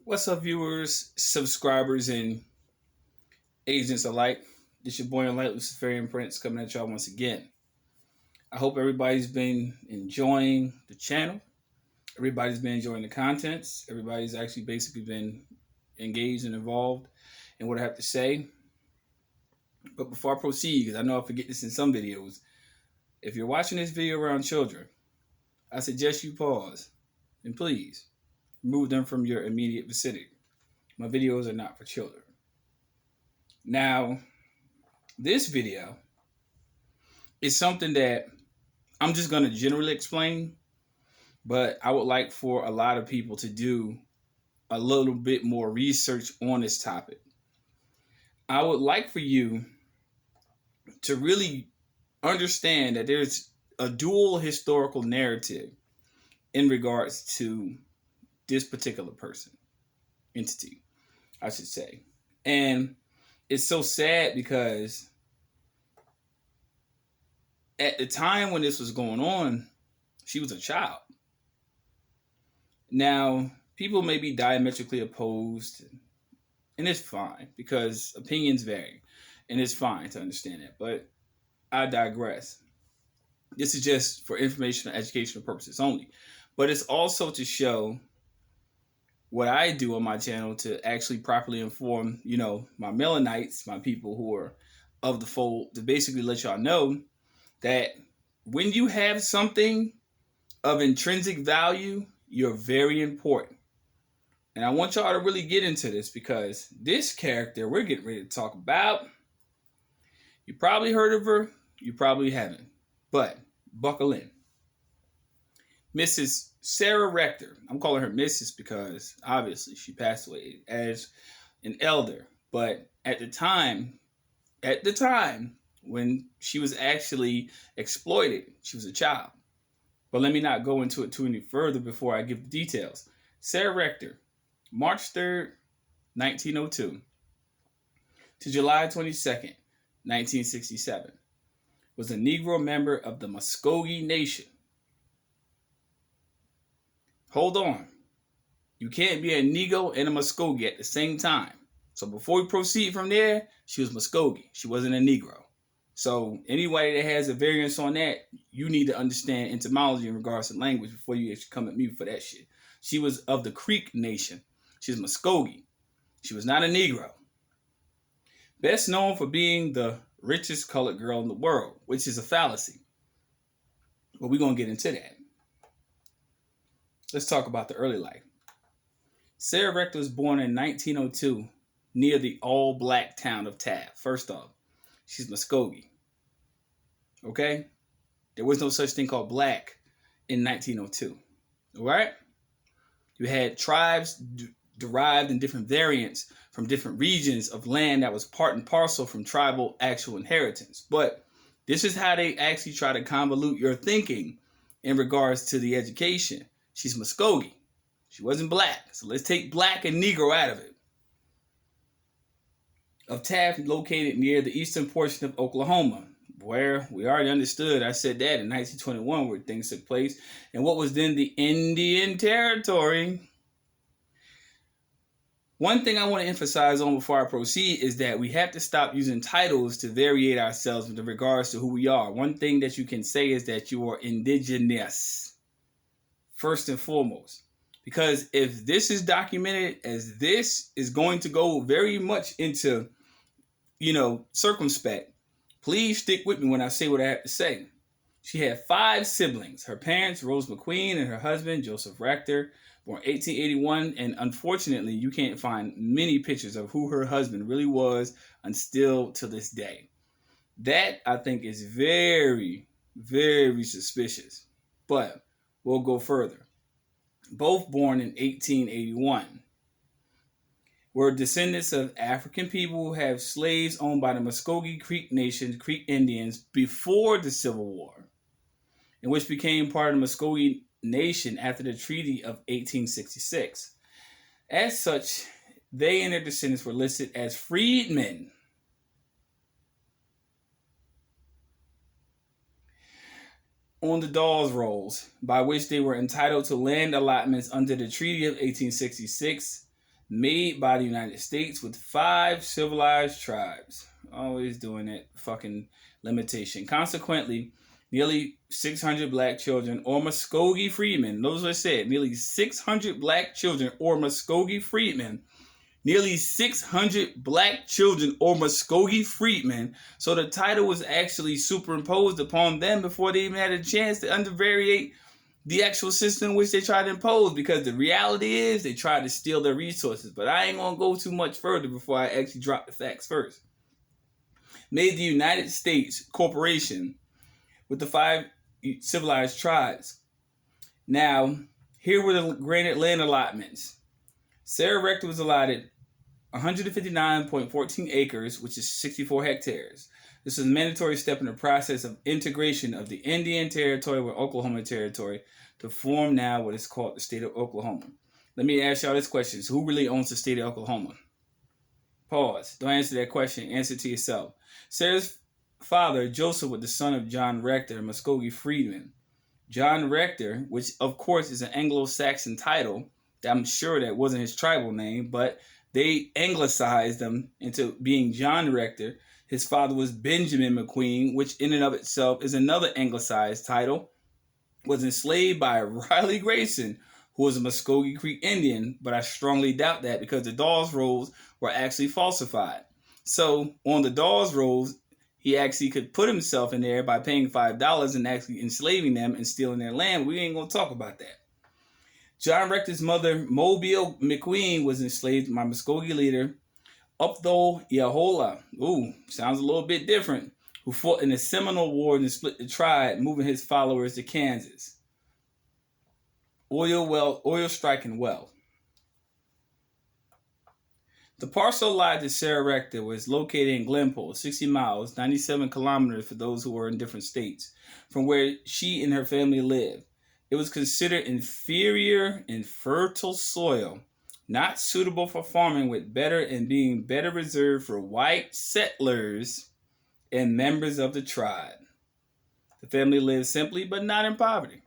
What's up, viewers, subscribers, and agents alike? This your boy Enlightened Luciferian Prince coming at y'all once again. I hope everybody's been enjoying the channel. Everybody's been enjoying the contents. Everybody's actually basically been engaged and involved in what I have to say. But before I proceed, because I know I forget this in some videos, if you're watching this video around children, I suggest you pause and please remove them from your immediate vicinity. My videos are not for children. Now, this video is something that I'm just going to generally explain, but I would like for a lot of people to do a little bit more research on this topic. I would like for you to really understand that there's a dual historical narrative in regards to this particular entity, I should say. And it's so sad because at the time when this was going on, she was a child. Now, people may be diametrically opposed, and it's fine because opinions vary, and it's fine to understand that. But I digress. This is just for informational, educational purposes only. But it's also to show what I do on my channel to actually properly inform, my Melanites, my people who are of the fold, to basically let y'all know that when you have something of intrinsic value, you're very important. And I want y'all to really get into this because this character we're getting ready to talk about, you probably heard of her, you probably haven't, but buckle in. Mrs. Sarah Rector. I'm calling her Mrs. because obviously she passed away as an elder. But at the time when she was actually exploited, she was a child. But let me not go into it too any further before I give the details. Sarah Rector, March 3rd, 1902 to July 22nd, 1967, was a Negro member of the Muscogee Nation. Hold on. You can't be a Negro and a Muscogee at the same time. So before we proceed from there, she was Muscogee. She wasn't a Negro. So anybody that has a variance on that, you need to understand etymology in regards to language before you actually come at me for that shit. She was of the Creek Nation. She was Muscogee. She was not a Negro. Best known for being the richest colored girl in the world, which is a fallacy. But we're going to get into that. Let's talk about the early life. Sarah Rector was born in 1902 near the all-black town of Taft. First off, she's Muscogee. Okay? There was no such thing called black in 1902. All right? You had tribes derived in different variants from different regions of land that was part and parcel from tribal actual inheritance. But this is how they actually try to convolute your thinking in regards to the education. She's Muscogee. She wasn't black. So let's take black and Negro out of it. Of Taft, located near the eastern portion of Oklahoma, where we already understood, I said that in 1921 where things took place, and what was then the Indian Territory. One thing I want to emphasize on before I proceed is that we have to stop using titles to variate ourselves with regards to who we are. One thing that you can say is that you are indigenous, first and foremost. Because if this is documented as this is going to go very much into, circumspect, please stick with me when I say what I have to say. She had 5 siblings. Her parents, Rose McQueen, and her husband, Joseph Rector, born 1881. And unfortunately, you can't find many pictures of who her husband really was until to this day. That, I think, is very, very suspicious. But we'll go further. Both born in 1881, were descendants of African people who have slaves owned by the Muscogee Creek Nation, Creek Indians, before the Civil War, and which became part of the Muscogee Nation after the Treaty of 1866. As such, they and their descendants were listed as freedmen. On the Dawes rolls, by which they were entitled to land allotments under the Treaty of 1866, made by the United States with 5 civilized tribes. Always doing that fucking limitation. Consequently, nearly 600 black children or Muscogee freedmen, notice what I said, nearly 600 black children or Muscogee freedmen, nearly 600 black children or Muscogee freedmen. So the title was actually superimposed upon them before they even had a chance to undervariate the actual system which they tried to impose, because the reality is they tried to steal their resources. But I ain't gonna go too much further before I actually drop the facts first. Made the United States corporation with the 5 civilized tribes. Now, here were the granted land allotments. Sarah Rector was allotted 159.14 acres, which is 64 hectares. This is a mandatory step in the process of integration of the Indian Territory with Oklahoma Territory to form now what is called the state of Oklahoma. Let me ask y'all this question. So who really owns the state of Oklahoma? Pause. Don't answer that question. Answer it to yourself. Sarah's father, Joseph, was the son of John Rector, a Muscogee freedman. John Rector, which of course is an Anglo-Saxon title, that I'm sure that wasn't his tribal name, but they anglicized him into being John Rector. His father was Benjamin McQueen, which in and of itself is another anglicized title. Was enslaved by Riley Grayson, who was a Muscogee Creek Indian, but I strongly doubt that because the Dawes rolls were actually falsified. So on the Dawes rolls, he actually could put himself in there by paying $5 and actually enslaving them and stealing their land. We ain't going to talk about that. John Rector's mother, Mobile McQueen, was enslaved by Muscogee leader Upthol Yahola. Ooh, sounds a little bit different. Who fought in the Seminole War and split the tribe, moving his followers to Kansas. Oil striking well. The parcel allotted to Sarah Rector was located in Glenpole, 60 miles, 97 kilometers for those who were in different states, from where she and her family lived. It was considered inferior and fertile soil, not suitable for farming, with better and being better reserved for white settlers and members of the tribe. The family lived simply, but not in poverty.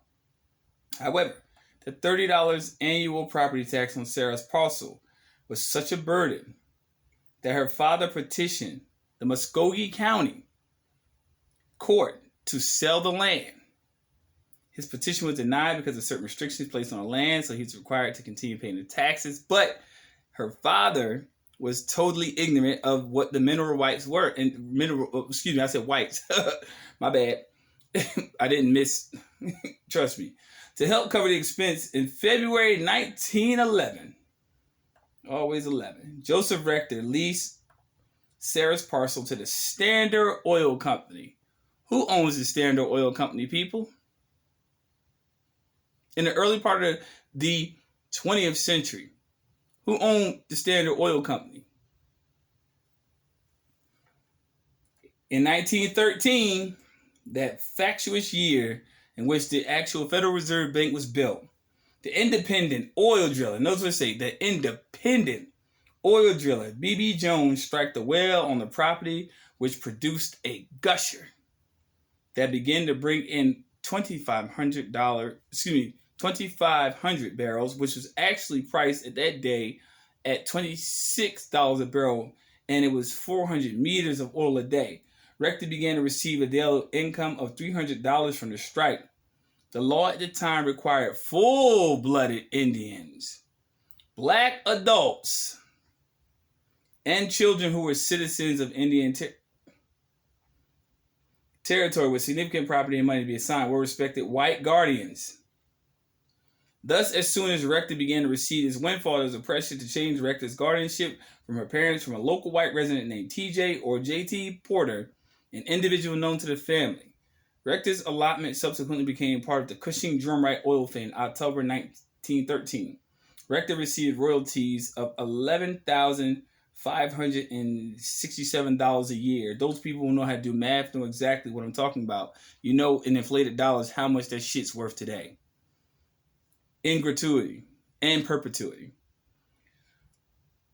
However, the $30 annual property tax on Sarah's parcel was such a burden that her father petitioned the Muscogee County court to sell the land. His petition was denied because of certain restrictions placed on the land, so he's required to continue paying the taxes. But her father was totally ignorant of what the mineral rights were. And I said whites. My bad. I didn't miss. Trust me. To help cover the expense, in February 1911, always 11, Joseph Rector leased Sarah's parcel to the Standard Oil Company. Who owns the Standard Oil Company, people? In the early part of the 20th century, who owned the Standard Oil Company? In 1913, that factious year in which the actual Federal Reserve Bank was built, the independent oil driller, notice what I say, the independent oil driller, B.B. Jones, struck the well on the property, which produced a gusher that began to bring in $2,500 barrels, which was actually priced at that day at $26 a barrel, and it was 400 meters of oil a day. Rector began to receive a daily income of $300 from the strike. The law at the time required full-blooded Indians, black adults, and children who were citizens of Indian territory with significant property and money to be assigned were respected white guardians. Thus, as soon as Rector began to receive his windfall, there was a pressure to change Rector's guardianship from her parents from a local white resident named T.J. or J.T. Porter, an individual known to the family. Rector's allotment subsequently became part of the Cushing Drumright oil field in October 1913. Rector received royalties of $11,567 a year. Those people who know how to do math know exactly what I'm talking about. You know in inflated dollars how much that shit's worth today. In gratuity and perpetuity.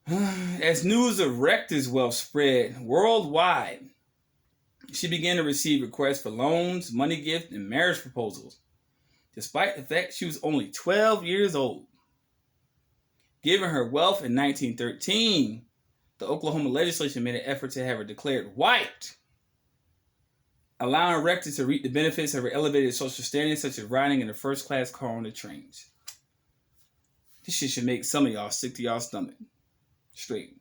As news of Rector's wealth spread worldwide, she began to receive requests for loans, money gifts, and marriage proposals, despite the fact she was only 12 years old. Given her wealth in 1913, the Oklahoma legislature made an effort to have her declared white, allowing Rector to reap the benefits of her elevated social standing, such as riding in a first-class car on the trains. This shit should make some of y'all sick to y'all stomach. Straight.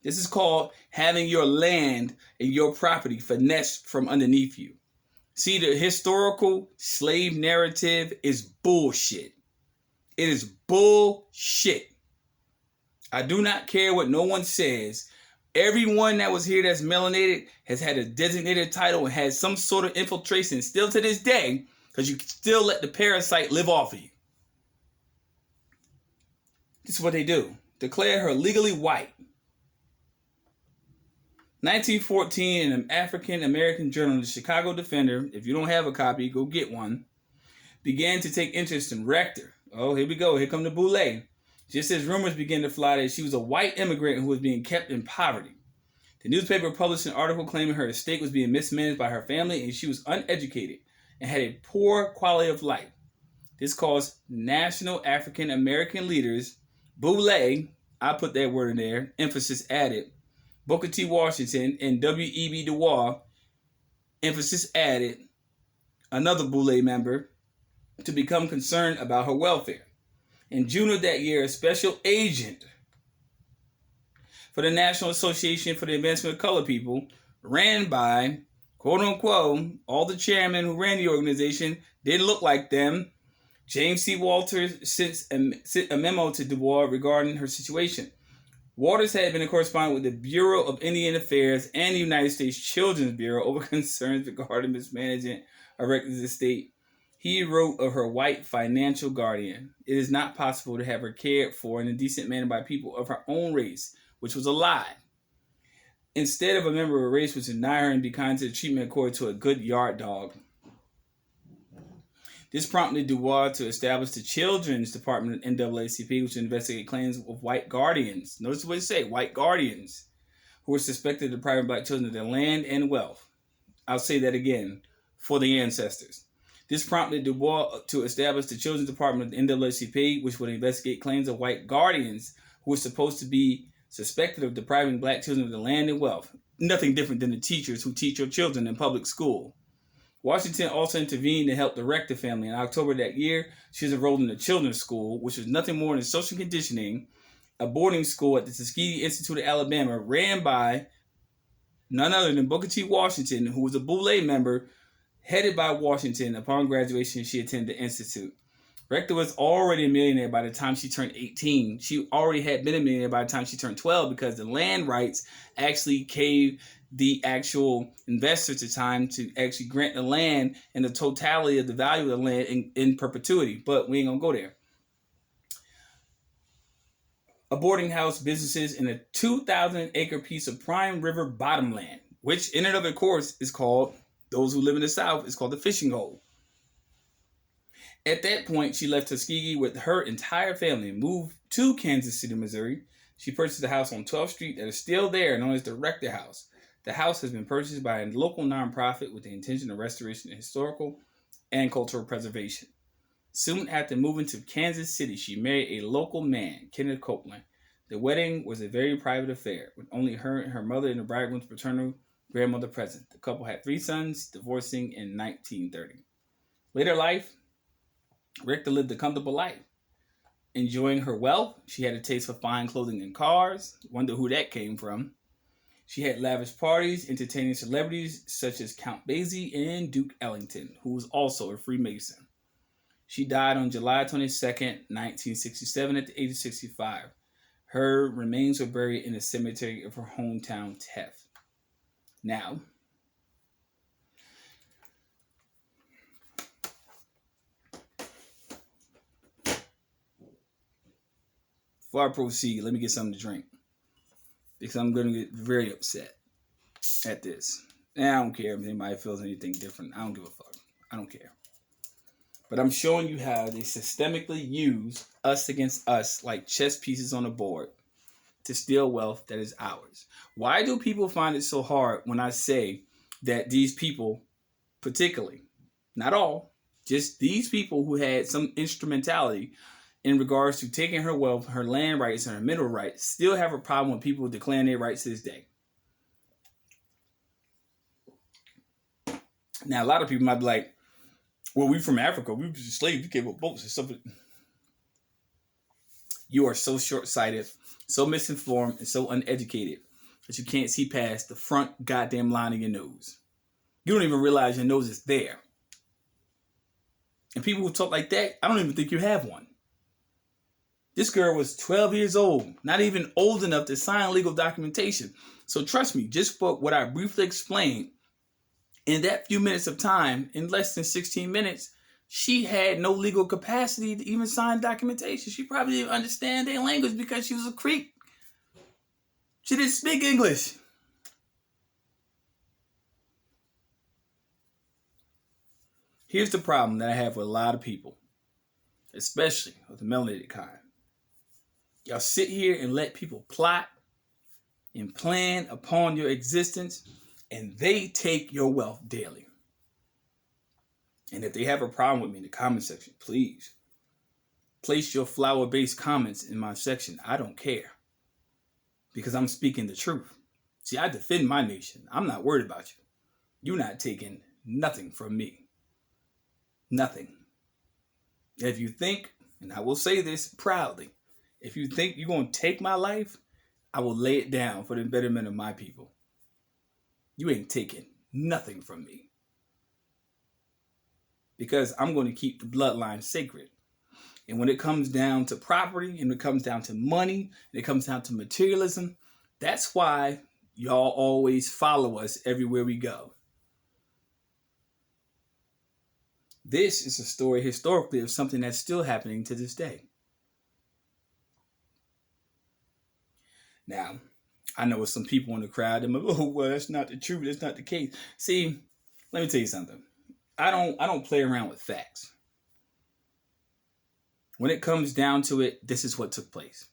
This is called having your land and your property finessed from underneath you. See, the historical slave narrative is bullshit. It is bullshit. I do not care what no one says. Everyone that was here that's melanated has had a designated title and has some sort of infiltration still to this day, because you still let the parasite live off of you. This is what they do. Declare her legally white. 1914, in an African-American journal, the Chicago Defender, if you don't have a copy, go get one, began to take interest in Rector. Oh, here we go. Here come the boule. Just as rumors began to fly that she was a white immigrant who was being kept in poverty. The newspaper published an article claiming her estate was being mismanaged by her family and she was uneducated and had a poor quality of life. This caused national African American leaders, boule, I put that word in there, emphasis added, Booker T. Washington, and W.E.B. Du Bois, emphasis added, another boule member, to become concerned about her welfare. In June of that year, a special agent for the National Association for the Advancement of Colored People, ran by, quote unquote, all the chairmen who ran the organization didn't look like them. James C. Walters sent a memo to Du Bois regarding her situation. Waters had been in correspondence with the Bureau of Indian Affairs and the United States Children's Bureau over concerns regarding mismanagement of Rector's estate. He wrote of her white financial guardian. It is not possible to have her cared for in a decent manner by people of her own race, which was a lie. Instead of a member of a race which deny her and be kind to the treatment accorded to a good yard dog. This prompted Du Bois to establish the Children's Department of NAACP, which investigated claims of white guardians. Notice what it say, white guardians, who were suspected of depriving black children of their land and wealth. I'll say that again, for the ancestors. This prompted Du Bois to establish the Children's Department of the NAACP, which would investigate claims of white guardians who were supposed to be suspected of depriving black children of their land and wealth. Nothing different than the teachers who teach your children in public school. Washington also intervened to help the Rector family. In October that year, she was enrolled in the children's school, which was nothing more than social conditioning, a boarding school at the Tuskegee Institute of Alabama, ran by none other than Booker T. Washington, who was a boule member, headed by Washington. Upon graduation, she attended the institute. Rector was already a millionaire by the time she turned 18. She already had been a millionaire by the time she turned 12 because the land rights actually gave the actual investor to time to actually grant the land and the totality of the value of the land in perpetuity. But we ain't gonna go there. A boarding house, businesses, and a 2,000-acre piece of prime river bottomland, which in and of course is called, those who live in the South, is called the fishing hole. At that point, she left Tuskegee with her entire family and moved to Kansas City, Missouri. She purchased a house on 12th Street that is still there, known as the Rector House. The house has been purchased by a local nonprofit with the intention of restoration and historical and cultural preservation. Soon after moving to Kansas City, she married a local man, Kenneth Copeland. The wedding was a very private affair, with only her and her mother and the bridegroom's paternal grandmother present. The couple had 3 sons, divorcing in 1930. Later life, Rector lived a comfortable life. Enjoying her wealth, she had a taste for fine clothing and cars. Wonder who that came from. She had lavish parties, entertaining celebrities such as Count Basie and Duke Ellington, who was also a Freemason. She died on July 22nd, 1967 at the age of 65. Her remains were buried in the cemetery of her hometown, Taft. Now, before I proceed, let me get something to drink, because I'm going to get very upset at this. And I don't care if anybody feels anything different. I don't give a fuck. I don't care. But I'm showing you how they systemically use us against us like chess pieces on a board to steal wealth that is ours. Why do people find it so hard when I say that these people, particularly, not all, just these people who had some instrumentality in regards to taking her wealth, her land rights, and her mineral rights, still have a problem with people declaring their rights to this day. Now, a lot of people might be like, well, we from Africa. We were just slaves. We came with boats and stuff. You are so short-sighted, so misinformed, and so uneducated that you can't see past the front goddamn line of your nose. You don't even realize your nose is there. And people who talk like that, I don't even think you have one. This girl was 12 years old, not even old enough to sign legal documentation. So trust me, just for what I briefly explained, in that few minutes of time, in less than 16 minutes, she had no legal capacity to even sign documentation. She probably didn't understand their language because she was a creep. She didn't speak English. Here's the problem that I have with a lot of people, especially with the melanated kind. Y'all sit here and let people plot and plan upon your existence, and they take your wealth daily. And if they have a problem with me in the comment section, please place your flower-based comments in my section. I don't care, because I'm speaking the truth. See, I defend my nation. I'm not worried about you. You're not taking nothing from me. Nothing. If you think, and I will say this proudly, if you think you're going to take my life, I will lay it down for the betterment of my people. You ain't taking nothing from me. Because I'm going to keep the bloodline sacred. And when it comes down to property, and it comes down to money, and it comes down to materialism, that's why y'all always follow us everywhere we go. This is a story historically of something that's still happening to this day. Now, I know with some people in the crowd, they're like, oh, well, that's not the truth. That's not the case. See, let me tell you something. I don't play around with facts. When it comes down to it, this is what took place.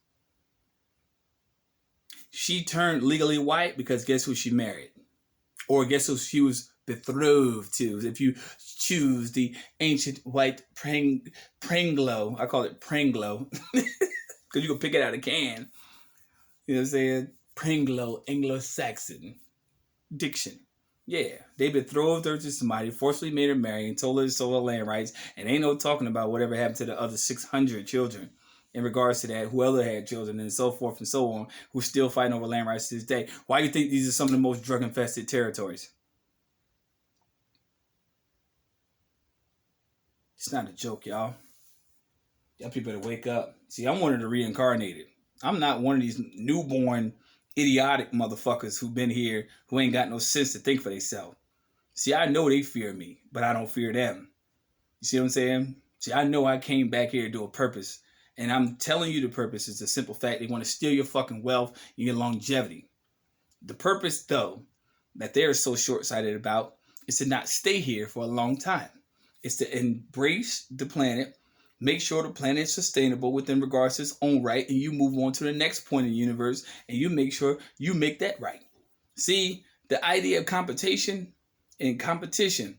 She turned legally white because guess who she married? Or guess who she was betrothed to? If you choose the ancient white Pranglo, I call it Pranglo, because you can pick it out of a can. You know what I'm saying? Pranglo, Anglo-Saxon diction. Yeah, they betrothed her to somebody, forcibly made her marry, and told her to sell her land rights, and ain't no talking about whatever happened to the other 600 children in regards to that, whoever had children, and so forth and so on, who's still fighting over land rights to this day. Why do you think these are some of the most drug-infested territories? It's not a joke, y'all. Y'all people better wake up. See, I'm one of the reincarnated. I'm not one of these newborn, idiotic motherfuckers who've been here, who ain't got no sense to think for themselves. See, I know they fear me, but I don't fear them. You see what I'm saying? See, I know I came back here to do a purpose. And I'm telling you the purpose is the simple fact they want to steal your fucking wealth and your longevity. The purpose, though, that they're so short-sighted about is to not stay here for a long time. It's to embrace the planet, make sure the planet is sustainable within regards to its own right, and you move on to the next point in the universe, and you make sure you make that right. See, the idea of computation and computation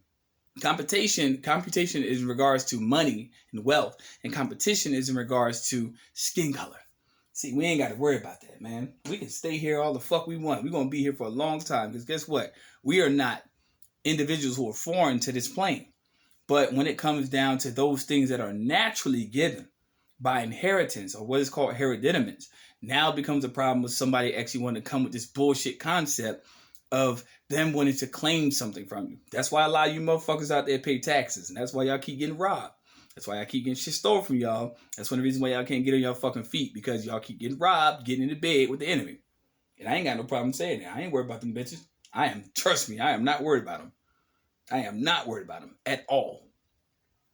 is in regards to money and wealth, and competition is in regards to skin color. See, we ain't got to worry about that, man. We can stay here all the fuck we want. We're going to be here for a long time, because guess what? We are not individuals who are foreign to this plane. But when it comes down to those things that are naturally given by inheritance, or what is called hereditaments, now it becomes a problem with somebody actually wanting to come with this bullshit concept of them wanting to claim something from you. That's why a lot of you motherfuckers out there pay taxes, and that's why y'all keep getting robbed. That's why I keep getting shit stolen from y'all. That's one of the reasons why y'all can't get on y'all fucking feet, because y'all keep getting robbed, getting into bed with the enemy. And I ain't got no problem saying that. I ain't worried about them bitches. Trust me, I am not worried about them. I am not worried about them at all.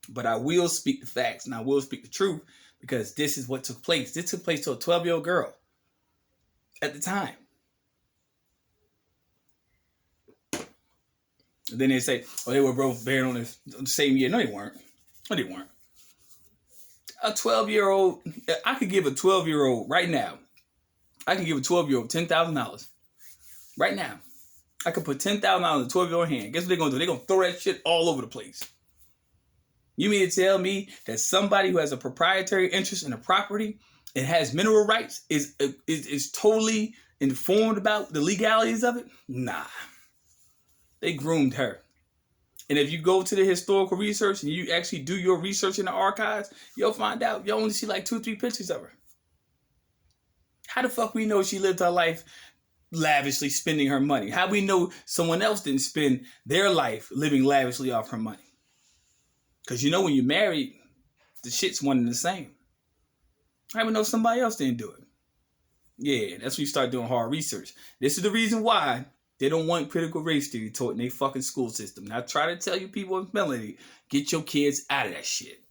But I will speak the facts, and I will speak the truth, because this is what took place. This took place to a 12-year-old girl at the time. And then they say, oh, they were both born on the same year. No, they weren't. No, they weren't. A 12-year-old, I could give a 12-year-old right now. I can give a 12-year-old $10,000 right now. I could put $10,000 in a 12-year-old hand. Guess what they're going to do? They're going to throw that shit all over the place. You mean to tell me that somebody who has a proprietary interest in a property and has mineral rights is totally informed about the legalities of it? Nah. They groomed her. And if you go to the historical research and you actually do your research in the archives, you'll find out you only see like 2-3 pictures of her. How the fuck we know she lived her life lavishly spending her money? How we know someone else didn't spend their life living lavishly off her money? Because you know when you're married, the shit's one and the same. How we know somebody else didn't do it? Yeah, that's when you start doing hard research. This is the reason why they don't want critical race theory taught in their fucking school system. Now, I try to tell you people in Melody, get your kids out of that shit.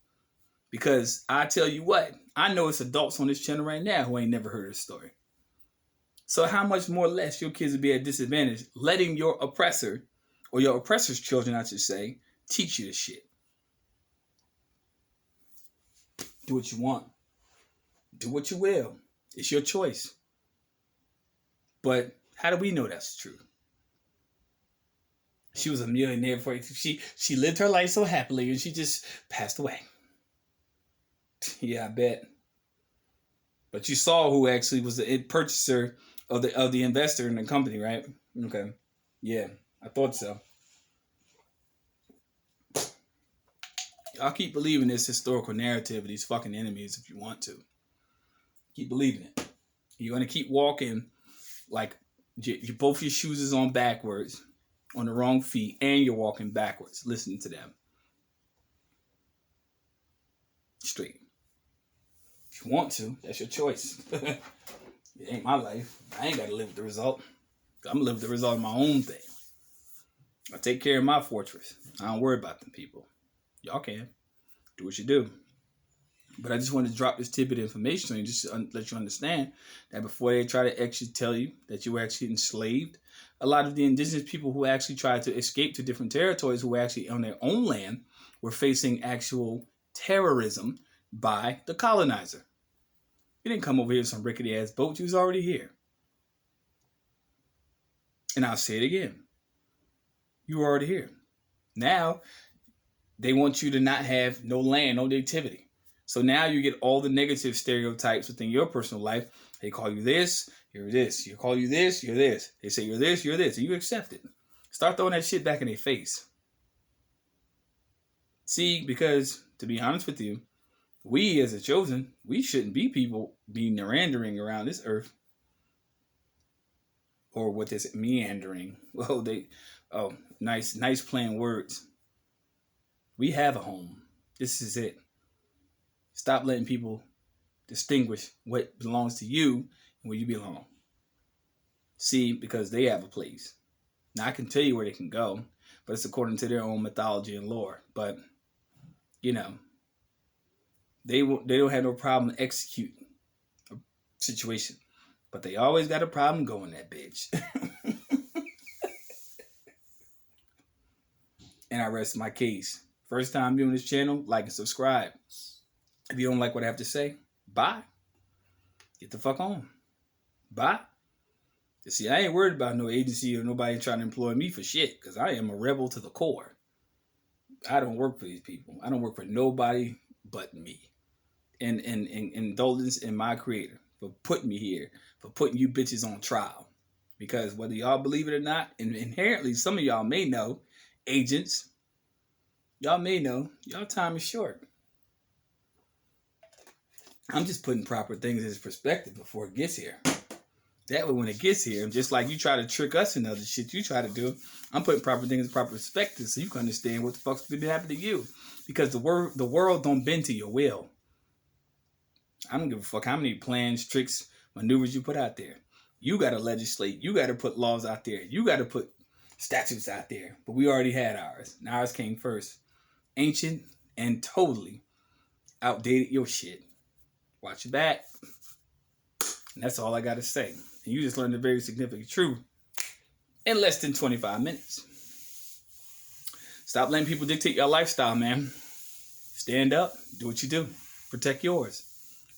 Because I tell you what, I know it's adults on this channel right now who ain't never heard this story. So how much more or less your kids would be at disadvantage letting your oppressor, or your oppressor's children, I should say, teach you this shit. Do what you want. Do what you will. It's your choice. But how do we know that's true? She was a millionaire before she lived her life so happily and she just passed away. Yeah, I bet. But you saw who actually was the purchaser of the investor in the company, right? Okay. Yeah, I thought so. Y'all keep believing this historical narrative of these fucking enemies if you want to. Keep believing it. You're going to keep walking like both your shoes is on backwards, on the wrong feet, and you're walking backwards, listening to them. Straight. If you want to, that's your choice. It ain't my life. I ain't got to live with the result. I'm going to live with the result of my own thing. I take care of my fortress. I don't worry about them people. Y'all can. Do what you do. But I just wanted to drop this tidbit of information so you just let you understand that before they try to actually tell you that you were actually enslaved, a lot of the indigenous people who actually tried to escape to different territories who were actually on their own land were facing actual terrorism by the colonizer. You didn't come over here in some rickety ass boat. You was already here. And I'll say it again. You were already here. Now, they want you to not have no land, no nativity. So now you get all the negative stereotypes within your personal life. They call you this, you're this. You call you this, you're this. They say you're this, you're this. And you accept it. Start throwing that shit back in their face. See, because to be honest with you, we as a chosen, we shouldn't be people being meandering around this earth. Or what is it? Meandering. Well, nice playing words. We have a home. This is it. Stop letting people distinguish what belongs to you and where you belong. See, because they have a place. Now, I can tell you where they can go, but it's according to their own mythology and lore. But, you know, they don't have no problem executing a situation. But they always got a problem going that bitch. And I rest my case. First time viewing this channel, like and subscribe. If you don't like what I have to say, bye. Get the fuck on. Bye. You see, I ain't worried about no agency or nobody trying to employ me for shit, because I am a rebel to the core. I don't work for these people. I don't work for nobody but me. And indulgence in my creator for putting me here, for putting you bitches on trial. Because whether y'all believe it or not, and inherently some of y'all may know, agents, y'all may know, y'all time is short. I'm just putting proper things in perspective before it gets here. That way when it gets here, just like you try to trick us and other shit you try to do, I'm putting proper things in proper perspective so you can understand what the fuck's going to happen to you. Because the world don't bend to your will. I don't give a fuck how many plans, tricks, maneuvers you put out there. You got to legislate. You got to put laws out there. You got to put statutes out there. But we already had ours. And ours came first. Ancient and totally outdated your shit. Watch your back. And that's all I got to say. And you just learned a very significant truth in less than 25 minutes. Stop letting people dictate your lifestyle, man. Stand up. Do what you do. Protect yours.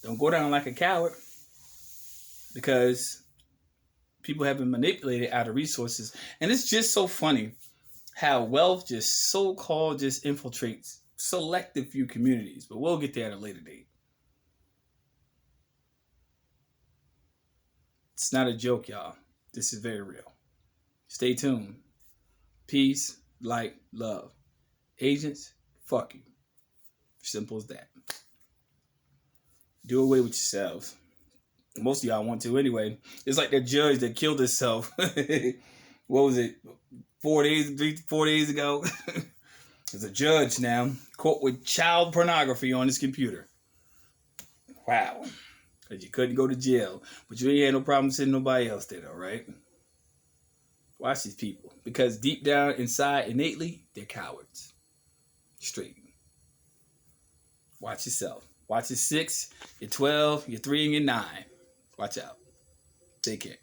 Don't go down like a coward. Because people have been manipulated out of resources. And it's just so funny how wealth just so-called just infiltrates selective few communities, but we'll get there at a later date. It's not a joke, y'all. This is very real. Stay tuned. Peace, light, love. Agents, fuck you. Simple as that. Do away with yourselves. Most of y'all want to anyway. It's like that judge that killed himself. What was it? 4 days ago? There's a judge now caught with child pornography on his computer. Wow. Because you couldn't go to jail. But you ain't had no problem sending nobody else there, though, right? Watch these people. Because deep down inside, innately, they're cowards. Straight. Watch yourself. Watch your 6, your 12, your 3, and your 9. Watch out. Take care.